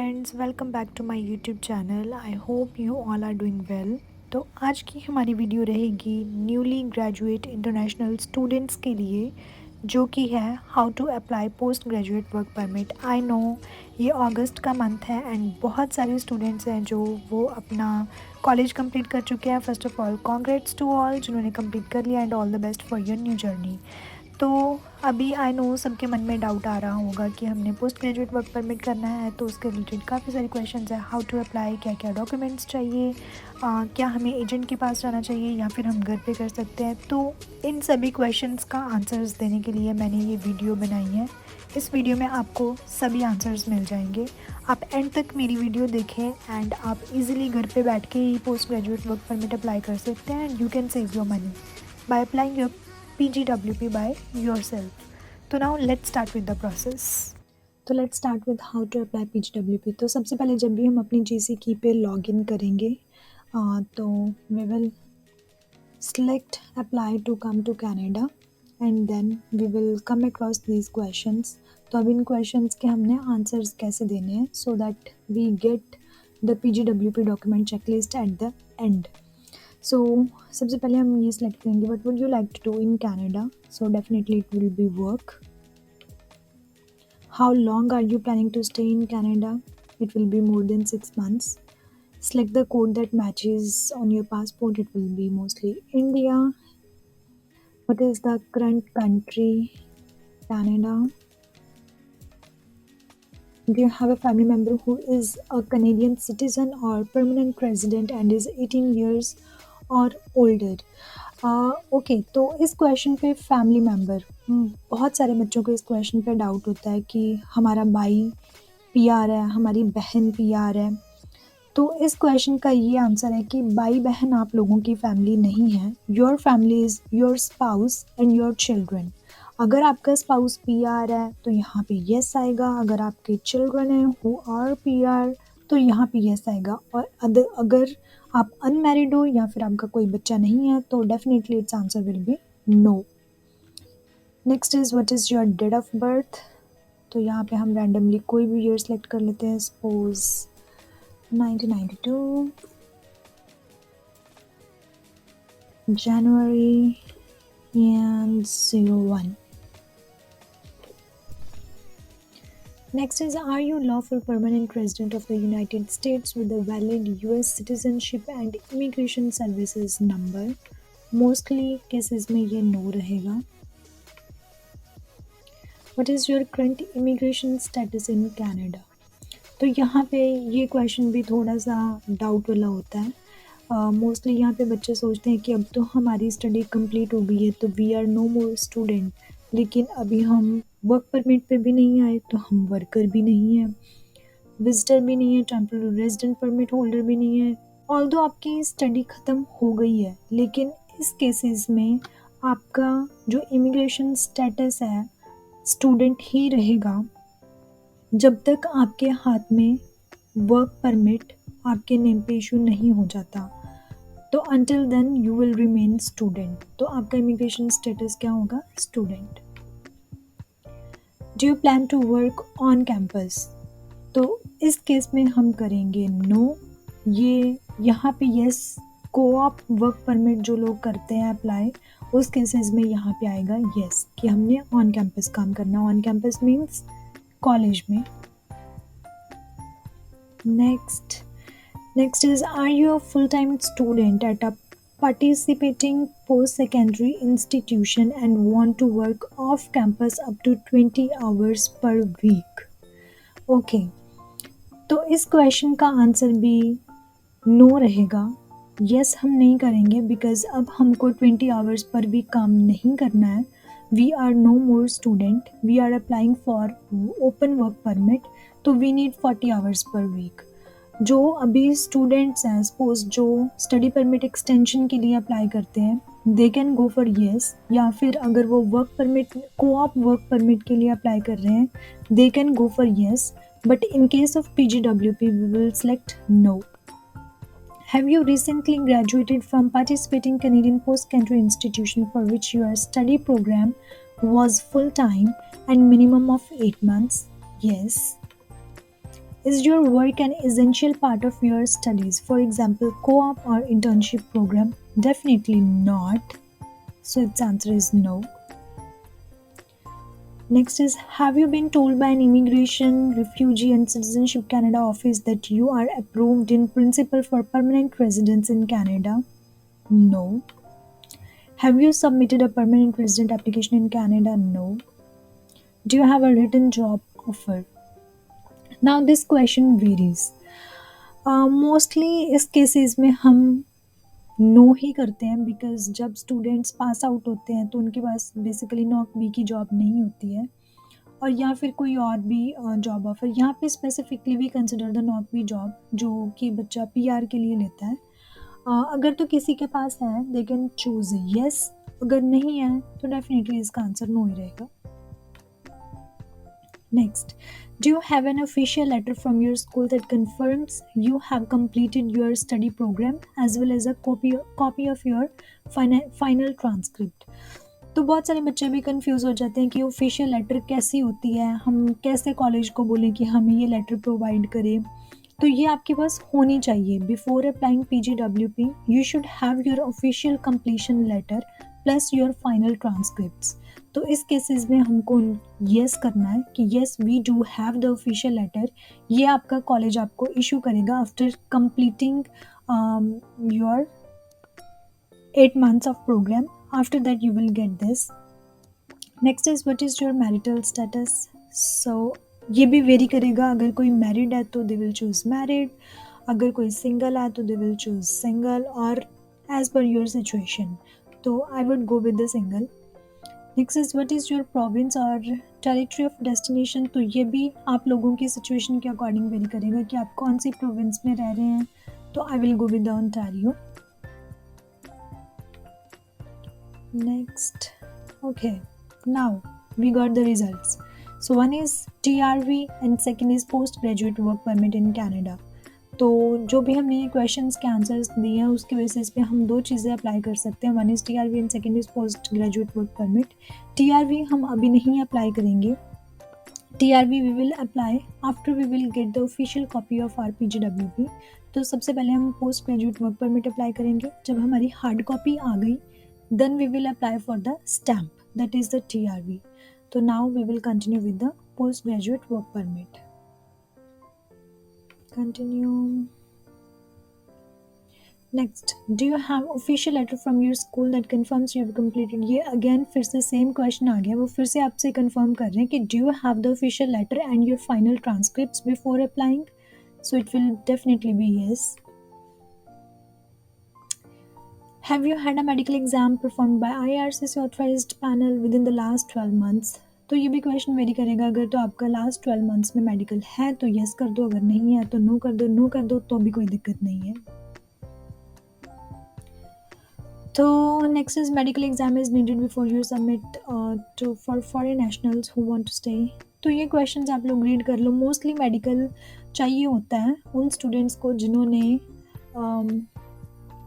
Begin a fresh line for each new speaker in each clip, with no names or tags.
Friends, welcome back to my YouTube channel. I hope you all are doing well. तो आज की हमारी video रहेगी न्यूली ग्रेजुएट इंटरनेशनल स्टूडेंट्स के लिए, जो कि है how to apply post graduate work permit. I know ये अगस्त का मंथ है एंड बहुत सारे स्टूडेंट्स हैं जो वो अपना कॉलेज कंप्लीट कर चुके हैं। First of all congrats to all जिन्होंने कंप्लीट कर लिया and all the best for your new journey. तो अभी आई नो सबके मन में डाउट आ रहा होगा कि हमने पोस्ट ग्रेजुएट वर्क परमिट करना है तो उसके रिलेटेड काफ़ी सारी क्वेश्चंस है। हाउ टू अप्लाई, क्या क्या डॉक्यूमेंट्स चाहिए, क्या हमें एजेंट के पास जाना चाहिए या फिर हम घर पे कर सकते हैं। तो इन सभी क्वेश्चंस का आंसर्स देने के लिए मैंने ये वीडियो बनाई है। इस वीडियो में आपको सभी आंसर्स मिल जाएंगे। आप एंड तक मेरी वीडियो देखें एंड आप इजीली घर पे बैठ के ही post graduate work permit apply कर सकते हैं and you can save your money by applying your PGWP by yourself. तो now let's start with the process. तो let's start with how to apply PGWP. तो सबसे पहले जब भी हम अपनी GCK पे लॉगिन करेंगे तो we will select apply to come to Canada and then we will come across these questions. तो अब इन questions के हमने answers कैसे देने हैं so that we get the PGWP document checklist at the end. So सबसे पहले हम ये select करेंगे what would you like to do in Canada. So definitely it will be work. How long are you planning to stay in Canada? It will be more than 6 months. Select the code that matches on your passport. It will be mostly India. What is the current country? Canada. Do you have a family member who is a Canadian citizen or permanent resident and is 18 years और older? Okay, तो इस question पे family member, बहुत सारे बच्चों को इस question पे डाउट होता है कि हमारा भाई पीआर है, हमारी बहन पीआर है। तो इस क्वेश्चन का ये आंसर है कि भाई बहन आप लोगों की फैमिली नहीं है। Your family is your spouse and your children. अगर आपका स्पाउस पीआर है तो यहाँ पे येस आएगा, अगर आपके चिल्ड्रन हैं हु आर पीआर तो यहाँ पे येस आएगा, और अगर आप अनमैरिड हो या फिर आपका कोई बच्चा नहीं है तो definitely it's answer will be no. Next is what is your date of birth. तो यहाँ पे हम रैंडमली कोई भी ईयर सेलेक्ट कर लेते हैं, suppose 1992 January and 01. Next is, are you lawful permanent resident of the United States with a valid US citizenship and immigration services number? Mostly cases में ये no रहेगा. What is your current immigration status in Canada? तो यहाँ पे ये question भी थोड़ा सा डाउट वाला होता है। मोस्टली यहाँ पे बच्चे सोचते हैं कि अब तो हमारी स्टडी कंप्लीट हो गई है तो we are no more student, लेकिन अभी हम वर्क परमिट पे भी नहीं आए, तो हम वर्कर भी नहीं है, विजिटर भी नहीं है, टेम्पररी रेजिडेंट परमिट होल्डर भी नहीं है। ऑल्दो आपकी स्टडी ख़त्म हो गई है, लेकिन इस केसेस में आपका जो इमिग्रेशन स्टेटस है स्टूडेंट ही रहेगा जब तक आपके हाथ में वर्क परमिट आपके नेम पे इशू नहीं हो जाता। तो until then you will remain student। तो आपका इमिग्रेशन स्टेटस क्या होगा? Student. Do you plan to work on campus? तो इस केस में हम करेंगे नो। ये यहाँ पे यस, को-ऑप वर्क परमिट जो लोग करते हैं अप्लाई, उस केसेस में यहाँ पे आएगा यस कि हमने ऑन कैंपस काम करना। ऑन कैंपस मीन्स कॉलेज में। Next is, are you a full-time student at a participating post-secondary institution and want to work off campus up to 20 hours per week? Okay, तो इस question का answer भी no रहेगा। Yes हम नहीं करेंगे because अब हमको 20 आवर्स पर भी काम नहीं करना है। We are no more student, we are applying for open work permit, तो we need 40 hours per week. जो अभी स्टूडेंट्स हैं, सपोज जो स्टडी परमिट एक्सटेंशन के लिए अप्लाई करते हैं, they can go for yes, या फिर अगर वो work permit, co-op work permit के लिए अप्लाई कर रहे हैं, they can go for yes, but in case of PGWP we will select no. Have you recently graduated from participating Canadian post-secondary institution for which your study program was full-time and minimum of 8 months? Yes. Is your work an essential part of your studies? For example, co-op or internship program? Definitely not. So its answer is no. Next is, have you been told by an Immigration, Refugee and Citizenship Canada office that you are approved in principle for permanent residence in Canada? No. Have you submitted a permanent resident application in Canada? No. Do you have a written job offer? Now this question varies. Mostly इस cases में हम no ही करते हैं, because जब students pass out होते हैं तो उनके पास बेसिकली नॉक बी की जॉब नहीं होती है, और या फिर कोई और भी जॉब ऑफर। यहाँ पे स्पेसिफिकली भी consider the NOC B job जो कि बच्चा पीआर के लिए लेता है। अगर तो किसी के पास है दे कैन चूज येस, अगर नहीं है तो डेफिनेटली इसका आंसर नो ही रहेगा। Next, do you have an official letter from your school that confirms you have completed your study program as well as a copy of your final transcript? तो बहुत सारे बच्चे भी कंफ्यूज हो जाते हैं कि ऑफिशियल लेटर कैसी होती है, हम कैसे कॉलेज को बोलें कि हमें ये लेटर प्रोवाइड करें। तो ये आपके पास होनी चाहिए। Before applying PGWP you should have your official completion letter plus your final transcripts. तो इस केसेस में हमको येस करना है कि yes we do have the official letter. ये आपका कॉलेज आपको इशू करेगा after completing your 8 months of program. After that you will get this. Next is, what is your marital status? So ये भी वेरी करेगा। अगर कोई मैरिड है तो दे विल चूज मैरिड, अगर कोई सिंगल है तो दे विल चूज सिंगल, और एज पर योर सिचुएशन। तो I would go with the single. Next is, what is your province और टेरिटरी ऑफ डेस्टिनेशन? तो ये भी आप लोगों की सिचुएशन के अकॉर्डिंग वेरी करेगा कि आप कौन सी प्रोविंस में रह रहे हैं। तो I will go with the Ontario. Next, okay, now we got the results. So one is TRV and second is postgraduate work permit in Canada. तो जो भी हमने ये क्वेश्चंस के आंसर्स दिए हैं उसके बेसिस पे हम दो चीज़ें अप्लाई कर सकते हैं। One is TRV and second is post graduate work permit. TRV हम अभी नहीं अप्लाई करेंगे। TRV we will apply after we will get the official copy of our PGWP। तो सबसे पहले हम post graduate work permit apply करेंगे। जब हमारी हार्ड कॉपी आ गई then we will apply for the stamp, that is the TRV. So now we will continue with the postgraduate work permit. Continue. Next, do you have official letter from your school that confirms you have completed? ये again फिर से same question आ गया। वो फिर से आपसे confirm कर रहे हैं कि do you have the official letter and your final transcripts before applying? So it will definitely be yes. Have you had a medical exam performed by IRCC authorized panel within the last 12 months? तो ये भी question very करेगा। अगर तो आपका last 12 months में medical है तो यस कर दो, अगर नहीं है तो नो कर दो। नो कर दो तो भी कोई दिक्कत नहीं है। तो next is, medical exam is needed before you submit to for foreign nationals who want to stay. तो ये क्वेश्चंस आप लोग रीड कर लो। मोस्टली मेडिकल चाहिए होता है उन स्टूडेंट्स को जिन्होंने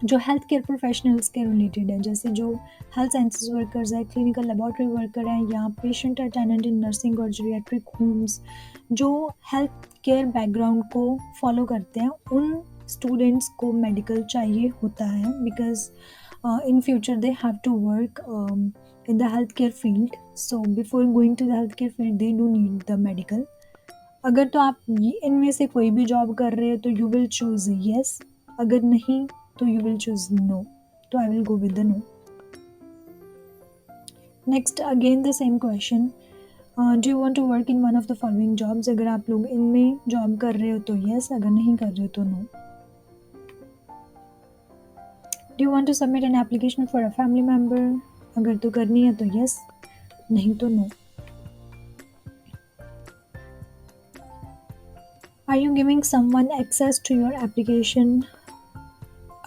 जो हेल्थ केयर प्रोफेशनल्स के रिलेटेड है, जैसे जो हेल्थ साइंसेस वर्कर्स है, क्लिनिकल लेबॉर्ट्री वर्कर हैं, या पेशेंट अटेंडेंट इन नर्सिंग और जीरियाट्रिक होम्स, जो हेल्थ केयर बैकग्राउंड को फॉलो करते हैं, उन स्टूडेंट्स को मेडिकल चाहिए होता है। Because in future they have to work in the health care field. So before going to the health care field they do need the medical. अगर तो आप इनमें से कोई भी जॉब कर रहे हो तो यू विल चूज येस, अगर नहीं तो you will choose no. So I will go with the no. Next, again the same question. Do you want to work in one of the following jobs? अगर आप लोग इनमें job कर रहे हो तो yes, अगर नहीं कर रहे हो तो no. Do you want to submit an application for a family member? अगर तो करनी है तो yes, नहीं तो no. Are you giving someone access to your application?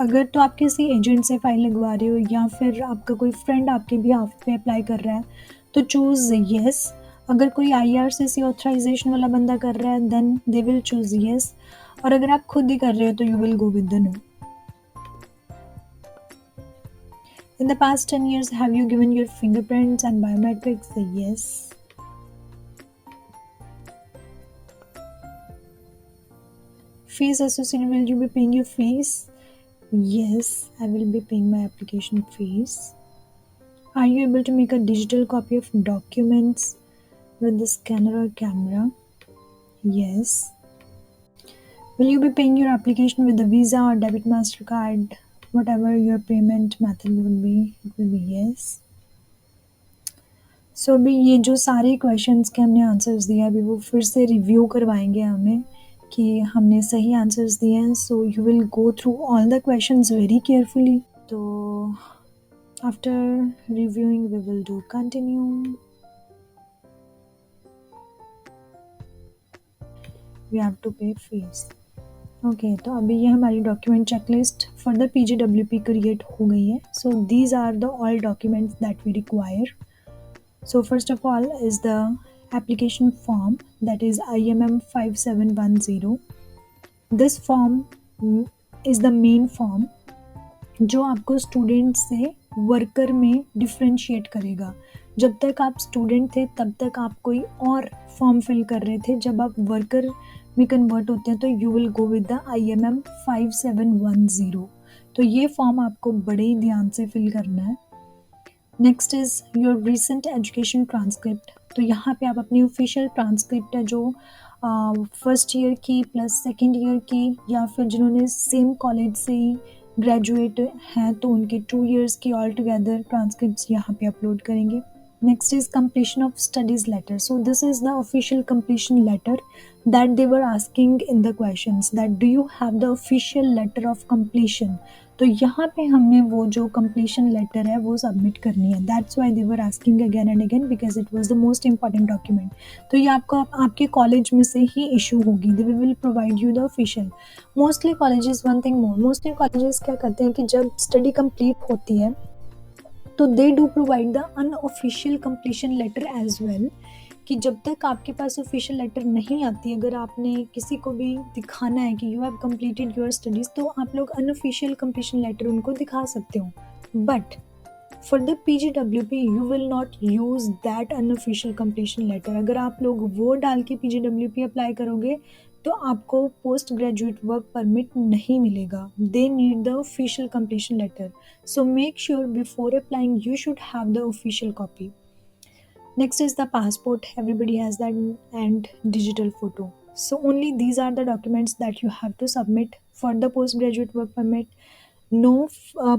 अगर तो आप किसी एजेंट से फाइल लगवा रहे हो या फिर आपका कोई फ्रेंड आपके बिहाफ पे अप्लाई कर रहा है तो चूज़ येस। अगर कोई IRCC ऑथराइजेशन वाला बंदा कर रहा है then they will choose yes, और अगर आप खुद ही कर रहे हो तो you will go with the no. In the past 10 years have you given your fingerprints and biometrics? Yes. fees associated, will you be paying your fees? Yes, I will be paying my application fees. Are you able to make a digital copy of documents with the scanner or camera? Yes. Will you be paying your application with the Visa or debit MasterCard? Whatever your payment method would be, it will be yes. सो अभी ये जो सारे questions के हमने answers दिए अभी वो फिर से रिव्यू करवाएंगे हमें कि हमने सही आंसर्स दिए हैं. So you will go through all the questions very carefully. तो after reviewing we will do continue. We have to pay fees. Okay, तो अभी ये हमारी document checklist for the PGWP create हो गई है. So these are the all documents that we require. So first of all is the application form, that is IMM 5710. This form is the main form जो आपको student से worker में differentiate करेगा. जब तक आप स्टूडेंट थे तब तक आप कोई और फॉर्म फिल कर रहे थे. जब आप वर्कर में कन्वर्ट होते हैं तो you will go with the IMM 5710. तो ये फॉर्म आपको बड़े ही ध्यान से फिल करना है. Next is your recent education transcript. तो यहाँ पे आप अपनी ऑफिशियल ट्रांसक्रिप्ट है जो फर्स्ट ईयर की प्लस सेकेंड ईयर की या फिर जिन्होंने सेम कॉलेज से ही ग्रेजुएट हैं तो उनके 2 years की ऑल टुगेदर ट्रांसक्रिप्ट यहाँ पे अपलोड करेंगे. Next is completion of studies letter. So this is the official completion letter that they were asking in the questions, that do you have the official letter of completion. तो यहाँ पे हमने वो जो completion letter है वो submit करनी है. That's why they were asking again and again because it was the most important document. तो ये आपको आपके कॉलेज में से ही इशू होगी. They will provide you the official. Mostly colleges, one thing more, mostly colleges क्या करते हैं कि जब स्टडी कंप्लीट होती है तो they do provide the unofficial completion letter as well. कि जब तक आपके पास ऑफिशियल लेटर नहीं आती, अगर आपने किसी को भी दिखाना है कि you have completed your studies तो आप लोग अनऑफिशियल कंप्लीशन लेटर उनको दिखा सकते हो. But for the PGWP you will not use that unofficial completion letter. अगर आप लोग वो डाल के PGWP अप्लाई करोगे तो आपको पोस्ट ग्रेजुएट वर्क परमिट नहीं मिलेगा. They need the official completion letter. So make sure before applying you should have the official copy. Next is the passport. Everybody has that, and digital photo. So only these are the documents that you have to submit for the postgraduate work permit. No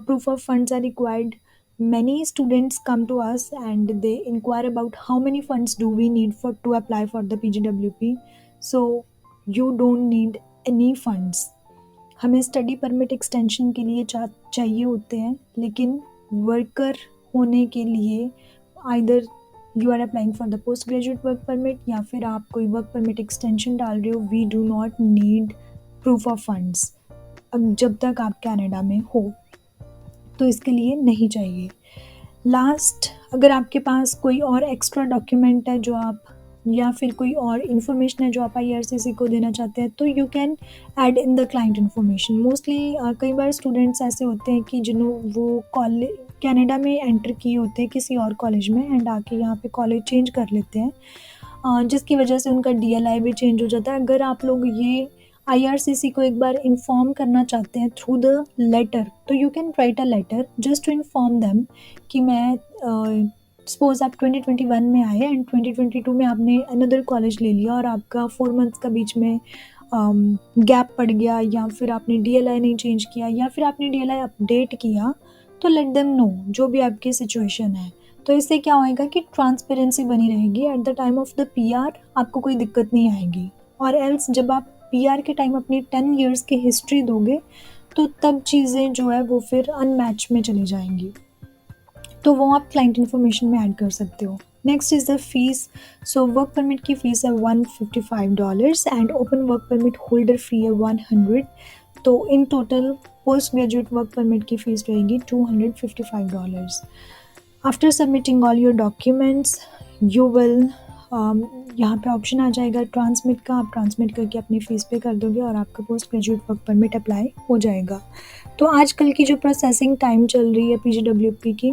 proof of funds are required. Many students come to us and they inquire about how many funds do we need for to apply for the PGWP. So you don't need any funds. हमें study permit extension के लिए चाहिए होते हैं, लेकिन worker होने के लिए either you are applying for the post graduate work permit या फिर आप कोई वर्क परमिट एक्सटेंशन डाल रहे हो, we do not need proof of funds जब तक आप कनाडा में हो, तो इसके लिए नहीं चाहिए. लास्ट, अगर आपके पास कोई और एक्स्ट्रा डॉक्यूमेंट है जो आप या फिर कोई और इन्फॉर्मेशन है जो आप IRCC को देना चाहते हैं तो you can add in the client information. Mostly कई बार स्टूडेंट्स ऐसे होते हैं कि जिन्होंने वो कॉलेज कनाडा में एंटर किए होते हैं किसी और कॉलेज में एंड आके यहाँ पे कॉलेज चेंज कर लेते हैं, जिसकी वजह से उनका DLI भी चेंज हो जाता है. अगर आप लोग ये IRCC को एक बार इन्फॉर्म करना चाहते हैं थ्रू द लेटर तो you can write a letter just to inform them कि मैं सपोज आप 2021 में आए एंड 2022 में आपने अनदर कॉलेज ले लिया और आपका 4 months का बीच में गैप पड़ गया या फिर आपने DLI नहीं चेंज किया या फिर आपने DLI अपडेट किया, तो लेट देम नो जो भी आपकी सिचुएशन है. तो इससे क्या होएगा कि ट्रांसपेरेंसी बनी रहेगी. At the time of the PR आपको कोई दिक्कत नहीं आएगी. और एल्स जब आप PR के टाइम अपनी 10 years की हिस्ट्री दोगे तो तब चीज़ें जो है वो फिर अनमैच में चली जाएंगी, तो वो आप क्लाइंट इन्फॉर्मेशन में ऐड कर सकते हो. Next is the fees. So work permit की फ़ीस है $155 and open work permit holder fee है 100. तो in total post graduate work permit की फ़ीस रहेगी $255. After submitting all your documents you will यहाँ पे ऑप्शन आ जाएगा ट्रांसमिट का. आप ट्रांसमिट करके अपनी फ़ीस पे कर दोगे और आपका post graduate work permit apply हो जाएगा. तो आजकल की जो प्रोसेसिंग टाइम चल रही है PGWP की,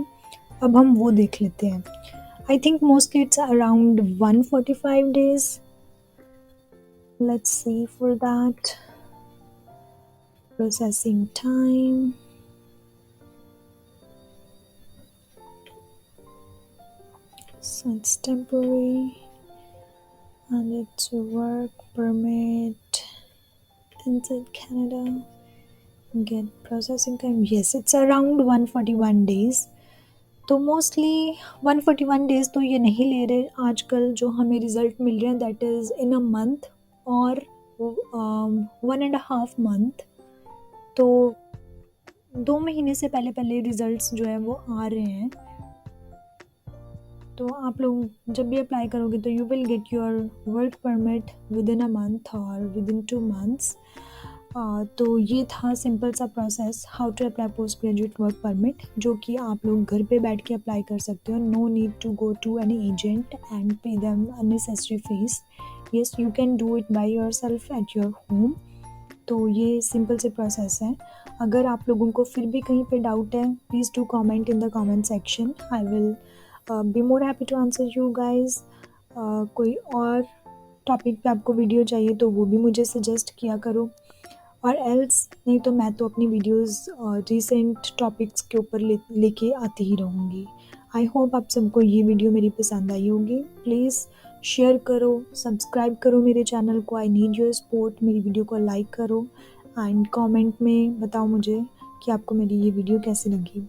अब हम वो देख लेते हैं. I think mostly it's around 145 days. Let's see for that. Processing time. So it's temporary and it's a work permit inside Canada. Get processing time. Yes, it's around 141 days. तो मोस्टली 141 डेज़ तो ये नहीं ले रहे आजकल, जो हमें result मिल रहे हैं that is in a month और 1.5 मंथ। तो 2 महीने से पहले रिज़ल्ट्स जो है वो आ रहे हैं। तो आप लोग जब भी अप्लाई करोगे तो you will get your work permit within a month और विद इन 2 मंथ्स। तो ये था सिंपल सा process how to apply post graduate work permit, जो कि आप लोग घर पे बैठ के अप्लाई कर सकते हो। No need to go to any agent and pay them unnecessary fees. Yes, you can do it by yourself at your home. तो ये सिंपल से प्रोसेस है। अगर आप लोगों को फिर भी कहीं पे डाउट है, please do comment in the comment section. I will be more happy to answer you guys. कोई और टॉपिक पे आपको वीडियो चाहिए तो वो भी मुझे सजेस्ट किया करो, और एल्स नहीं तो मैं तो अपनी वीडियोस रिसेंट टॉपिक्स के ऊपर लेके आती ही रहूँगी। आई होप आप सबको ये वीडियो मेरी पसंद आई होगी। प्लीज़ शेयर करो, सब्सक्राइब करो मेरे चैनल को। I need your support. मेरी वीडियो को लाइक करो एंड कमेंट में बताओ मुझे कि आपको मेरी ये वीडियो कैसी लगी।